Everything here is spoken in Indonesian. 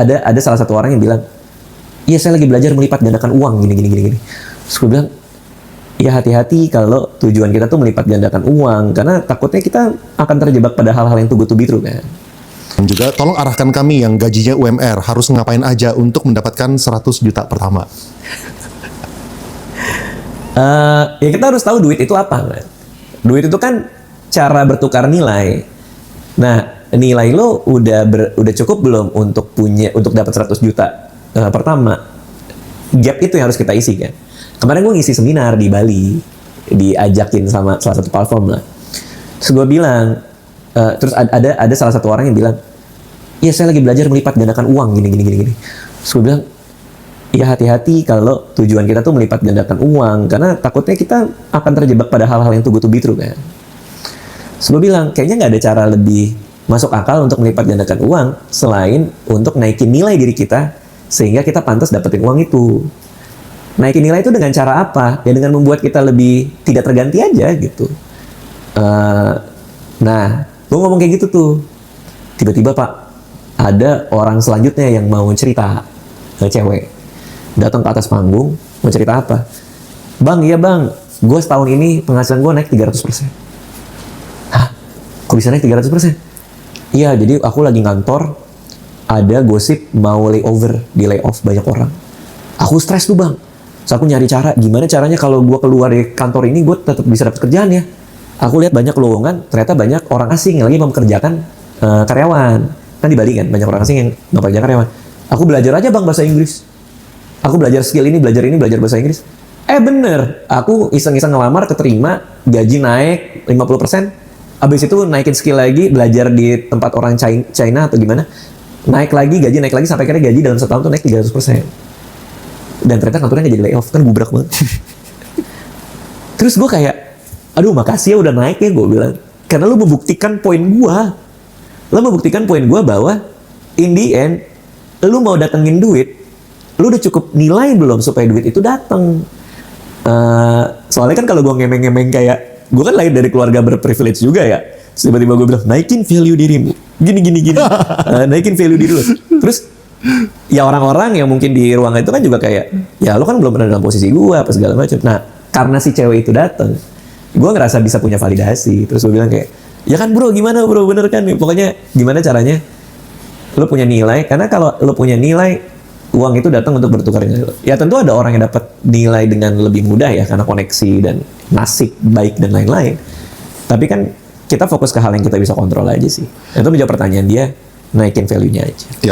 ada salah satu orang yang bilang, iya saya lagi belajar melipat gandakan uang gini. Terus gue bilang, ya hati-hati kalau tujuan kita tuh melipat gandakan uang, karena takutnya kita akan terjebak pada hal-hal yang too good to be true kan. Dan juga tolong arahkan kami yang gajinya UMR harus ngapain aja untuk mendapatkan 100 juta pertama. Ya kita harus tahu duit itu apa kan. Duit itu kan cara bertukar nilai. Nah, nilai lo udah cukup belum untuk dapat 100 juta pertama? Gap itu yang harus kita isi kan. Kemarin gue ngisi seminar di Bali, diajakin sama salah satu platform lah. Terus gue bilang, terus ada salah satu orang yang bilang, iya saya lagi belajar melipat gandakan uang gini. Terus gue bilang, ya hati-hati kalau tujuan kita tuh melipat gandakan uang, karena takutnya kita akan terjebak pada hal-hal yang too good to be true kan. Terus gue bilang, kayaknya nggak ada cara lebih masuk akal untuk melipat gandakan uang selain untuk naikin nilai diri kita sehingga kita pantas dapetin uang itu. Naikin nilai itu dengan cara apa? Ya dengan membuat kita lebih tidak terganti aja gitu. Nah, gue ngomong kayak gitu tuh. Tiba-tiba Pak, ada orang selanjutnya yang mau cerita, cewek. Datang ke atas panggung, mau cerita apa? Bang, iya bang, gue setahun ini penghasilan gue naik 300%. Hah? Kok bisa naik 300%? Iya, jadi aku lagi ngantor, ada gosip mau layover, di layoff banyak orang. Aku stres tuh bang. So, aku nyari cara, gimana caranya kalau gue keluar dari kantor ini, gue tetap bisa dapat kerjaan ya. Aku lihat banyak lowongan, ternyata banyak orang asing yang lagi mempekerjakan karyawan. Kan di Bali kan, banyak orang asing yang mempekerjakan karyawan. Aku belajar aja bang bahasa Inggris. Aku belajar skill ini, belajar bahasa Inggris. Bener, aku iseng-iseng ngelamar, keterima, gaji naik 50%. Abis itu naikin skill lagi, belajar di tempat orang China atau gimana. Naik lagi, gaji naik lagi, sampai akhirnya gaji dalam setahun tuh naik 300%. Dan ternyata kantornya nggak jadi layoff, kan gubrak banget. Terus gue kayak, aduh makasih ya udah naik ya, gue bilang. Karena lu membuktikan poin gue. Lu membuktikan poin gue bahwa in the end, lu mau datengin duit, lu udah cukup nilai belum supaya duit itu datang. Soalnya kan kalau gue ngemeng-ngemeng kayak, gue kan lahir dari keluarga berprivilege juga ya. Terus tiba-tiba gue bilang, naikin value dirimu. Gini. Naikin value diri lu. Terus, ya orang-orang yang mungkin di ruangan itu kan juga kayak, ya lu kan belum pernah dalam posisi gue, apa segala macam. Nah, karena si cewek itu datang, gue ngerasa bisa punya validasi. Terus gue bilang kayak, ya kan bro, gimana bro, bener kan? Pokoknya gimana caranya lu punya nilai, karena kalau lu punya nilai, uang itu datang untuk bertukar nilai. Ya tentu ada orang yang dapat nilai dengan lebih mudah ya, karena koneksi dan nasib baik dan lain-lain. Tapi kan kita fokus ke hal yang kita bisa kontrol aja sih. Itu menjawab pertanyaan dia, naikin value-nya aja. Ya.